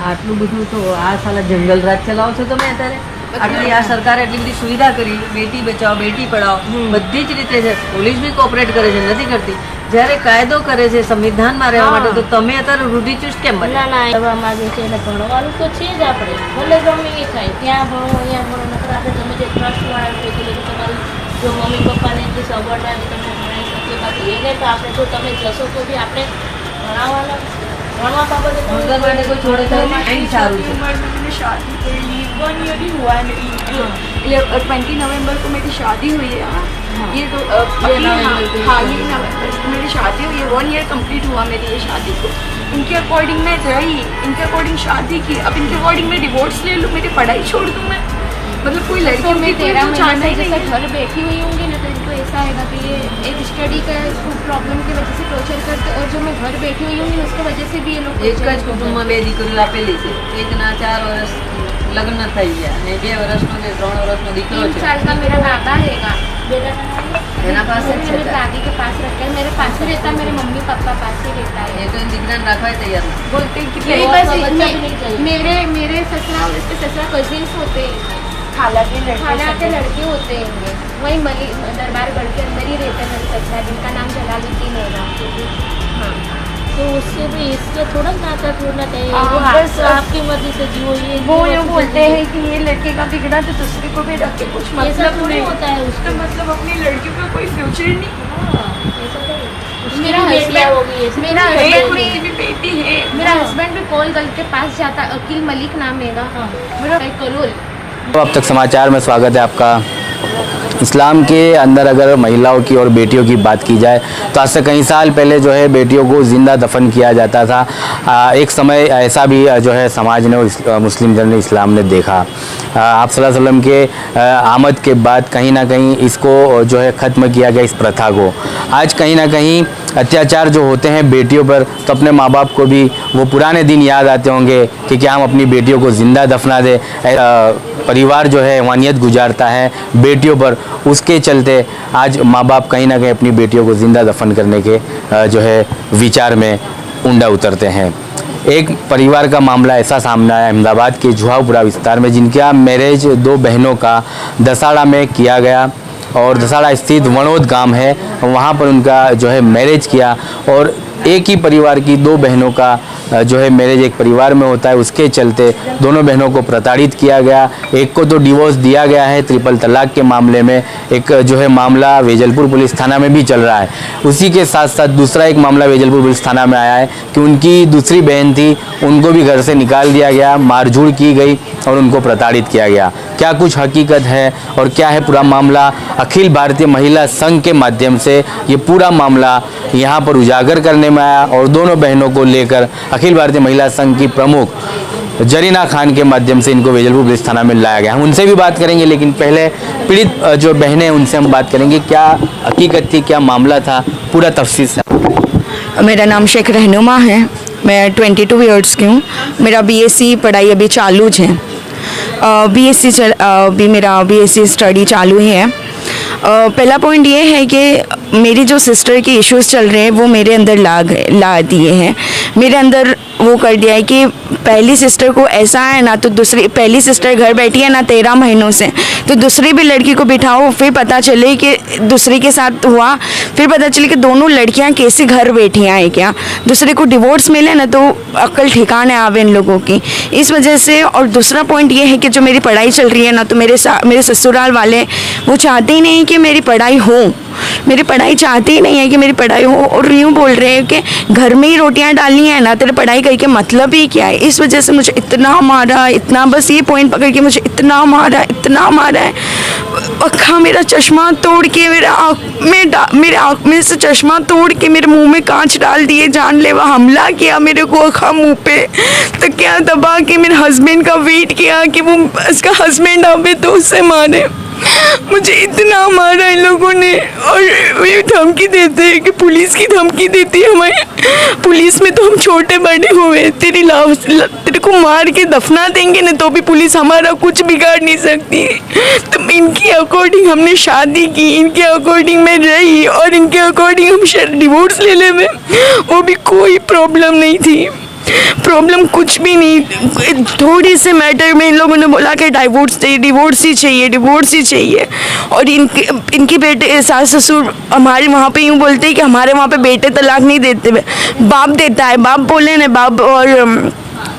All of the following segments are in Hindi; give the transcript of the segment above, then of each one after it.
આટલું બધું તો આ સાલા જંગલ રાજ ચલાવો છો તમે અત્યારે. આટલી આ સરકારે એટલી બધી સુવિધા કરી, બેટી બચાવો બેટી પઢાઓ બધી જ રીતે છે. પોલીસ બી કોઓપરેટ કરે છે, નથી કરતી. જ્યારે કાયદો કરે છે સંવિધાનમાં રહેવા માટે, તો તમે અત્યારે રૂઢિચુસ્ત કેમ બને? ના કરવા માંગે છે એટલે ભણવાનું તો છે જ. આપણે ભલે ગમે એ થાય, ત્યાં ભણો અહીંયા ભણો, નકર આપણે તમે જે ટ્રસ્ટવાળા છે કે તમારી જો મમ્મી પપ્પાને જે સગવડ હોય તમે ભણાવી શકીએ. બાકી એને તો આપણે જો તમે જશો તો બી આપણે ભણવા बाबत अंदर वाले को छोड़े तो नहीं सारू है। मैंने शादी कर ली, 1 ईयर ही हुआ है मेरी। 20 नवंबर को मेरी शादी हुई है। ये तो हाल ही नवंबर को मेरी शादी हुई है। 1 ईयर कंप्लीट हुआ मेरी ये शादी को। इनके अकॉर्डिंग मैं रही, इनके अकॉर्डिंग शादी की, अब इनके अकॉर्डिंग मैं डिवोर्स ले लूँ, मेरी पढ़ाई छोड़ दूँ मैं? मतलब कोई लड़की में तेरा चाहना ही नहीं। घर बैठी हुई होंगी ना तो इनको ऐसा आएगा कि ये एक स्टडी का प्रॉब्लम की वजह से टॉर्चर करते, और जो मैं घर बैठी हुई होंगी उसकी वजह से भी ये लोग एक ज कुटुंबમાં બે દીકરીઓ આપેલી છે. એકના 4 વર્ષ લગ્ન થઈ ગયા અને 2 વર્ષનો ને 3 વર્ષનો દીકરો 3 છે. साल का मेरा बाबा रहेगा, बेटा એના પાસે જ मेरे છે. दादी के पास रखा है, मेरे पास ही रहता है, मेरे मम्मी पापा पास ही रहता है। એ તો દીકરાને રાખવા તૈયાર નથી. बोलते हैं कि मेरे मेरे बस बच्चा भी नहीं चाहिए। मेरे ससुरा और इसके ससुरा कजिन्स होते हैं, खाला के खाला के लड़के होते हैं। वही दरबार गढ़ के अंदर ही रहते हैं मेरे ससुरा, जिनका नाम जलालुद्दीन होगा। हाँ, तो उससे भी इसका थोड़ा नाता छोड़ना चाहिए। वो बस आपकी मर्जी से जियो। ये वो यूँ बोलते हैं कि ये लड़के का बिगड़ा तो दूसरे को भी रख के कुछ मतलब थोड़ी नहीं होता है उसका। उसका मतलब अपनी लड़कियों का कोई फ्यूचर नहीं। मेरा हस्बैंड मेरी भी बेटी है। मेरा हस्बैंड भी कॉल गर्ल के पास जाता, अकील मलिक नाम है ना मेरा, कलोल। तो अब तक समाचार में स्वागत है आपका। इस्लाम के अंदर अगर महिलाओं की और बेटियों की बात की जाए तो आज से कई साल पहले जो है बेटियों को ज़िंदा दफन किया जाता था। एक समय ऐसा भी जो है समाज ने और मुस्लिम धर्म ने, इस्लाम ने देखा। आप सल्लल्लाहु अलैहि वसल्लम के आमद के बाद कहीं ना कहीं इसको जो है ख़त्म किया गया, इस प्रथा को। आज कहीं ना कहीं अत्याचार जो होते हैं बेटियों पर, तो अपने माँ बाप को भी वो पुराने दिन याद आते होंगे कि क्या हम अपनी बेटियों को ज़िंदा दफना दें। परिवार जो है वानियत गुजारता है बेटियों पर, उसके चलते आज माँ बाप कहीं ना कहीं अपनी बेटियों को ज़िंदा दफन करने के जो है विचार में उंडा उतरते हैं। एक परिवार का मामला ऐसा सामने आया अहमदाबाद के जुहापुरा विस्तार में, जिनका मैरिज 2 बहनों का दसाड़ा में किया गया। और दसाड़ा स्थित वणोद गांव है, वहाँ पर उनका जो है मैरिज किया। और एक ही परिवार की 2 बहनों का जो है मैरिज एक परिवार में होता है, उसके चलते दोनों बहनों को प्रताड़ित किया गया। एक को तो डिवोर्स दिया गया है ट्रिपल तलाक के मामले में। एक जो है मामला वेजलपुर पुलिस थाना में भी चल रहा है। उसी के साथ साथ दूसरा एक मामला वेजलपुर पुलिस थाना में आया है कि उनकी दूसरी बहन थी, उनको भी घर से निकाल दिया गया, मारझूड़ की गई और उनको प्रताड़ित किया गया। क्या कुछ हकीकत है और क्या है पूरा मामला, अखिल भारतीय महिला संघ के माध्यम से ये पूरा मामला यहाँ पर उजागर करने में आया। और दोनों बहनों को लेकर अखिल भारतीय महिला संघ की प्रमुख जरीना खान के माध्यम से इनको वेजलपुर पुलिस थाना में लाया गया। हम उनसे भी बात करेंगे, लेकिन पहले पीड़ित जो बहनें हैं उनसे हम बात करेंगे, क्या हकीकत थी, क्या मामला था, पूरा तफसील से। मेरा नाम शेख रहनुमा है, मैं 22 ईयर्स की हूँ। मेरा बीएससी पढ़ाई अभी चालू है। अभी मेरा बीएससी स्टडी चालू ही है। पहला पॉइंट ये है कि मेरी जो सिस्टर के इश्यूज़ चल रहे हैं वो मेरे अंदर ला दिए हैं। मेरे अंदर वो कर दिया है कि पहली सिस्टर को ऐसा है ना, तो दूसरी, पहली सिस्टर घर बैठी है ना 13 महीनों से, तो दूसरी भी लड़की को बिठाओ, फिर पता चले कि दूसरी के साथ हुआ, फिर पता चले कि दोनों लड़कियां कैसे घर बैठी हैं। क्या दूसरे को डिवोर्स मिले ना तो अक्ल ठिकाने आवे इन लोगों की, इस वजह से। और दूसरा पॉइंट ये है कि जो मेरी पढ़ाई चल रही है ना, तो मेरे ससुराल वाले वो चाहते ही नहीं कि मेरी पढ़ाई हो, मेरी पढ़ाई चाहते ही नहीं है कि मेरी पढ़ाई हो। और यूँ बोल रहे हैं कि घर में ही रोटियां डालनी है ना, तेरे पढ़ाई करके मतलब ही क्या है। इस वजह से मुझे इतना मारा, इतना, बस ये पॉइंट पकड़ के मुझे इतना मारा है। अखा मेरा चश्मा तोड़ के, मेरे आँख में से चश्मा तोड़ के मेरे मुंह में कांच डाल दिए, जानलेवा हमला किया मेरे को अखा मुंह पे, तो क्या दबा के मेरे हस्बैंड का वेट किया कि वो उसका हस्बैंड आवे तो उससे मारे। मुझे इतना मारा इन लोगों ने। और ये धमकी देते हैं कि पुलिस की धमकी देती है हमें। पुलिस में तो हम छोटे बड़े हुए, तेरे को मार के दफना देंगे ना तो भी पुलिस हमारा कुछ बिगाड़ नहीं सकती। तो इनके अकॉर्डिंग हमने शादी की, इनके अकॉर्डिंग मैं रही, और इनके अकॉर्डिंग हम डिवोर्स ले ले में, वो भी कोई प्रॉब्लम नहीं थी। प्रॉब्लम कुछ भी नहीं, थोड़ी से मैटर में इन लोगों ने बोला कि डिवोर्स ही चाहिए। और इनकी बेटे सास ससुर हमारे वहाँ पे यूँ बोलते हैं कि हमारे वहाँ पे बेटे तलाक नहीं देते, बाप देता है। बाप बोले ना, बाप और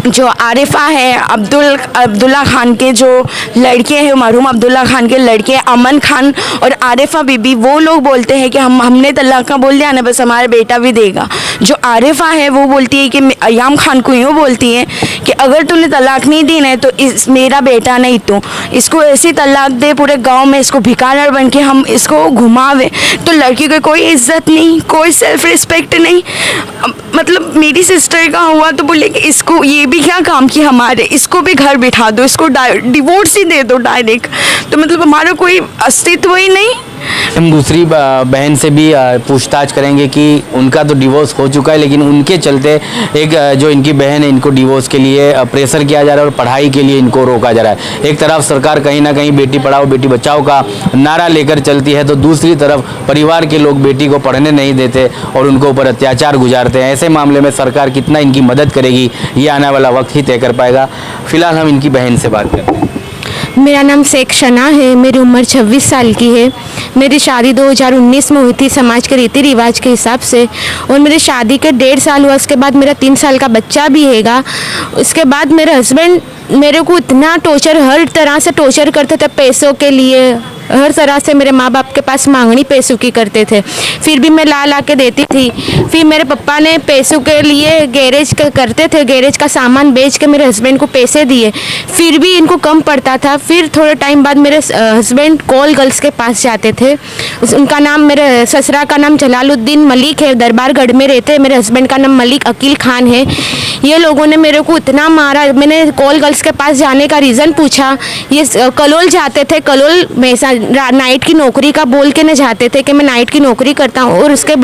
जो आरिफा है, अब्दुल्ला खान के जो लड़के हैं, मरहूम अब्दुल्ला खान के लड़के अमन खान और आरिफा बीबी, वो लोग बोलते हैं कि हमने तलाक का बोल दिया ना, बस हमारा बेटा भी देगा। जो आरिफा है वो बोलती है कि अयाम खान को यूँ बोलती है कि अगर तूने तलाक नहीं दी ना तो मेरा बेटा नहीं, तो इसको ऐसी तलाक दे पूरे गांव में, इसको भिखारी बन के हम इसको घुमावे। तो लड़की को कोई इज्जत नहीं, कोई सेल्फ रिस्पेक्ट नहीं। मतलब मेरी सिस्टर का हुआ तो बोले कि इसको ये भी क्या काम किया हमारे, इसको भी घर बिठा दो, इसको डिवोर्स ही दे दो डायरेक्ट। तो मतलब हमारा कोई अस्तित्व ही नहीं। हम दूसरी बहन से भी पूछताछ करेंगे कि उनका तो डिवोर्स हो चुका है, लेकिन उनके चलते एक जो इनकी बहन है, इनको डिवोर्स के लिए प्रेशर किया जा रहा है और पढ़ाई के लिए इनको रोका जा रहा है। एक तरफ सरकार कहीं ना कहीं बेटी पढ़ाओ बेटी बचाओ का नारा लेकर चलती है, तो दूसरी तरफ परिवार के लोग बेटी को पढ़ने नहीं देते और उनको ऊपर अत्याचार गुजारते हैं। ऐसे मामले में सरकार कितना इनकी मदद करेगी, ये आने वाला वक्त ही तय कर पाएगा। फिलहाल हम इनकी बहन से बात करते हैं। मेरा नाम शेख शना है, मेरी उम्र 26 साल की है। मेरी शादी 2019 में हुई थी समाज के रीति रिवाज के हिसाब से, और मेरी शादी के 1.5 साल हुआ, उसके बाद मेरा 3 साल का बच्चा भी हैगा। उसके बाद मेरे हस्बैंड मेरे को इतना टॉर्चर, हर तरह से टॉर्चर करते थे, पैसों के लिए हर तरह से मेरे माँ बाप के पास मांगनी पैसों की करते थे, फिर भी मैं ला के देती थी। फिर मेरे पापा ने पैसों के लिए गैरेज करते थे, गैरेज का सामान बेच के मेरे हस्बैंड को पैसे दिए, फिर भी इनको कम पड़ता था। फिर थोड़े टाइम बाद मेरे हस्बैंड कॉल गर्ल्स के पास जाते थे। उनका नाम, मेरे ससुरा का नाम जलालुद्दीन मलिक है, दरबारगढ़ में रहते हैं। मेरे हस्बैंड का नाम मलिक अकील खान है। ये लोगों ने मेरे को इतना मारा। मैंने कॉल गर्ल्स के पास जाने का रीज़न पूछा, ये कलोल जाते थे, कलोल में नाइट की नौकरी का बोल के न जाते थे कि मैं नाइट की नौकरी करता हूँ, और उसके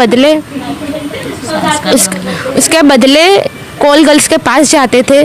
बदले कॉल गर्ल्स के पास जाते थे।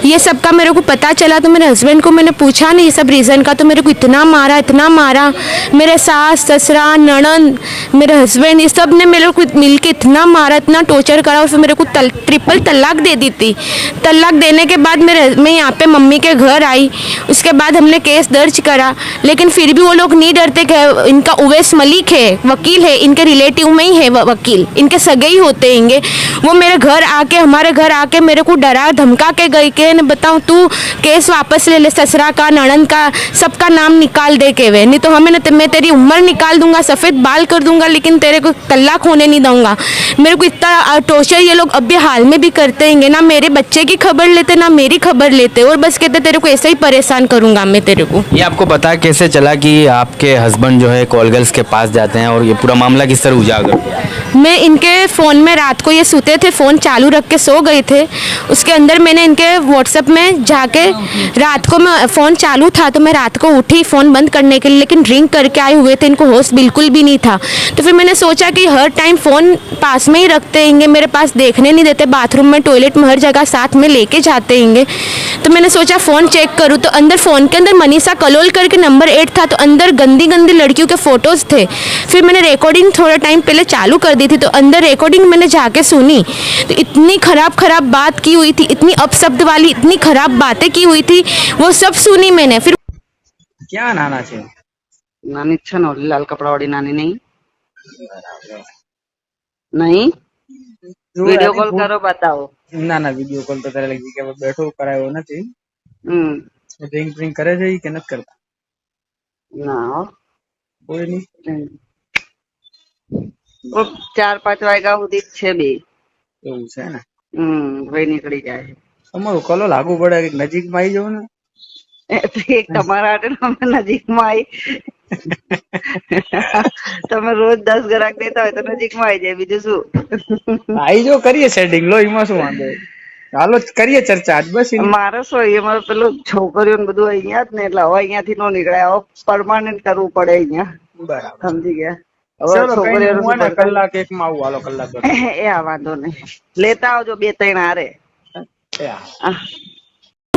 ये सब का मेरे को पता चला तो मेरे हस्बैंड को मैंने पूछा नहीं ये सब रीज़न का, तो मेरे को इतना मारा। मेरे सास ससुरा ननद मेरे हस्बैंड, ये सब ने मेरे को मिलके इतना मारा, इतना टॉर्चर करा, और फिर मेरे को ट्रिपल तलाक दे दी थी। तलाक देने के बाद मैं यहाँ पे मम्मी के घर आई। उसके बाद हमने केस दर्ज करा, लेकिन फिर भी वो लोग नहीं डरते कि इनका उवैस मलिक है, वकील है, इनके रिलेटिव में ही है वकील, इनके सगे ही होते हैं। वो मेरे घर आके, हमारे घर आके मेरे को डरा धमका के गई कि न बताऊँ तू केस वापस ले ले, ससुरा का ननद का सबका नाम निकाल दे के वे, नहीं तो मैं तेरी उम्र निकाल दूंगा, सफ़ेद बाल कर दूंगा, लेकिन तेरे को तलाक होने नहीं दूंगा। मेरे को इतना टॉर्चर ये लोग अभी हाल में भी करते हैं। ना मेरे बच्चे की खबर लेते, ना मेरी खबर लेते, और बस कहते तेरे को ऐसे ही परेशान करूंगा मैं तेरे को। ये आपको पता कैसे चला कि आपके हस्बैंड जो है कॉल गर्ल्स के पास जाते हैं, और ये पूरा मामला किस तरह उजागर हुआ? मैं इनके फ़ोन में रात को ये सोते थे, फ़ोन चालू रख के सो गए थे। उसके अंदर मैंने इनके व्हाट्सएप में जाके, रात को मैं फ़ोन चालू था तो मैं रात को उठी फ़ोन बंद करने के लिए, लेकिन रिंग करके आए हुए थे, इनको होश बिल्कुल भी नहीं था। तो फिर मैंने सोचा कि हर टाइम फ़ोन पास में ही रखते हैंगे, मेरे पास देखने नहीं देते, बाथरूम में टॉयलेट में हर जगह साथ में लेके जाते हैंगे। तो मैंने सोचा फ़ोन चेक करूँ, तो अंदर फ़ोन के अंदर मनीषा कलोल करके नंबर 8 था, तो अंदर गंदी गंदी लड़कियों के फ़ोटोज़ थे। फिर मैंने रिकॉर्डिंग थोड़ा टाइम पहले चालू कर दी थी, तो अंदर रिकॉर्डिंग मैंने जाके सुनी, तो इतनी ख़राब बात की हुई थी, इतनी अपशब्द वाली इतनी ख़राब बातें की हुई थी, वो सब सुनी मैंने। फिर क्या नाना છે નાની છે ને ઓલી લાલ કપડાવાળી નાની નહીં નહીં વિડિયો કોલ કરો બતાવો ના ના વિડિયો કોલ તો તારે લગી કે બેઠો કરાયો નથી ડ્રિંક ડ્રિંક કરે છે કે નથી કરતા ના હો કોઈ નહીં 4-5 વાગ્યા સુધી જ છે બે એવું છે ને ભાઈ નીકળી જાય તમારું કલો લાગુ પડે કે નજીકમાં આવી જાવ ને એક તમારા હાટે અમે નજીકમાં આવી તમે રોજ 10 ગ્રાહક દેતા હોય તો નજીકમાં આવી જાય બીજું શું આવી જાવ કરીએ સેટિંગ લો એમાં શું વાંધો હાલો કરીએ ચર્ચા આજ બસ મારે શું એમાં પેલું છોકરીઓ બધું અહીંયા જ ને એટલે હવે અહીંયાથી નો નીકળે હવે પરમાનન્ટ કરવું પડે અહીંયા બરાબર સમજી ગયા ચલો છોકરીઓ કલાક એક માં આવું હાલો કલાક એ આ વાંધો નહીં લેતા આવજો 2-3 હારે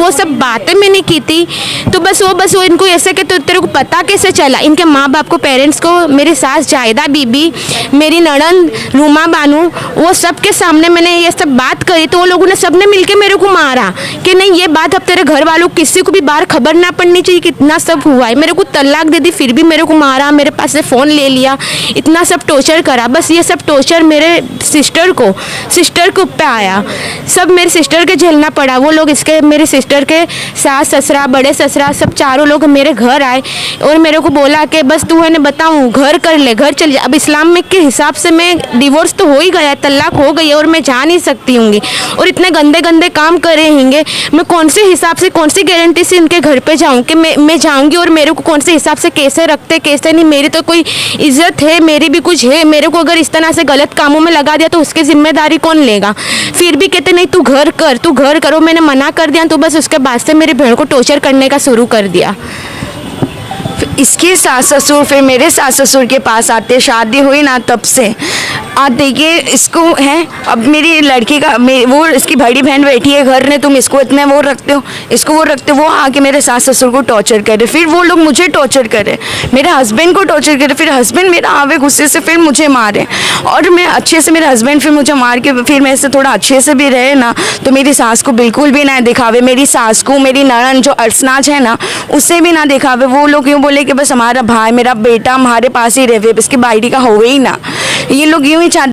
वो सब बातें मैंने की थी। तो बस वो इनको ऐसे कि तो तेरे को पता कैसे चला, इनके माँ बाप को, पेरेंट्स को, मेरी सास जायदा बीबी, मेरी नड़न रूमा बानू, वो सब के सामने मैंने ये सब बात करी। तो वो लोगों ने सबने मिलके मेरे को मारा कि नहीं ये बात अब तेरे घर वालों किसी को भी बाहर खबर ना पड़नी चाहिए, कितना सब हुआ है। मेरे को तलाक दे दी, फिर भी मेरे को मारा, मेरे पास से फ़ोन ले लिया, इतना सब टॉर्चर करा। बस ये सब टॉर्चर मेरे सिस्टर को पे आया, सब मेरे सिस्टर के झेलना पड़ा। वो लोग इसके मेरे सिस्टर के सास ससुरा, बड़े ससुरा, सब चारों लोग मेरे घर आए और मेरे को बोला कि बस तू है बताऊँ, घर कर ले, घर चल जा। अब इस्लाम में के हिसाब से मैं डिवोर्स तो हो ही गया, तलाक हो गई है और मैं जा नहीं सकती हूँगी। और इतने गंदे गंदे काम करे होंगे, मैं कौन से हिसाब से, कौन सी गारंटी से इनके घर पे जाऊँ कि मैं जाऊँगी और मेरे को कौन से हिसाब से कैसे रखते कैसे नहीं। मेरी तो कोई इज्जत है, मेरी भी कुछ है। मेरे को अगर इस तरह से गलत कामों में लगा दिया तो उसकी जिम्मेदारी कौन लेगा। फिर भी कहते नहीं तू घर करो। मैंने मना कर दिया तो बस उसके बाद से मेरी बहन को टॉर्चर करने का शुरू कर दिया। इसके सास ससुर फिर मेरे सास ससुर के पास आते, शादी हुई ना तब से आते कि इसको है, अब मेरी लड़की का वो इसकी बड़ी बहन बैठी है घर में, तुम इसको इतने वो रखते हो, इसको वो रखते हो। वो आके मेरे सास ससुर को टॉर्चर करे, फिर वो लोग मुझे टॉर्चर करे, मेरे हस्बैंड को टॉर्चर करे, फिर हस्बैंड मेरा आवे गुस्से से फिर मुझे मारे। और मैं अच्छे से, मेरे हस्बैंड फिर मुझे मार के फिर मेरे से थोड़ा अच्छे से भी रहे ना, तो मेरी सास को बिल्कुल भी ना दिखावे, मेरी सास को, मेरी ननन जो अर्सनाज है ना उससे भी ना दिखावे। वो लोग यूँ बोले कि बस हमारा भाई, मेरा बेटा हमारे पास ही रहे, इसकी बाइडी का हो ही ना। ये लोग यूँ ही चाहते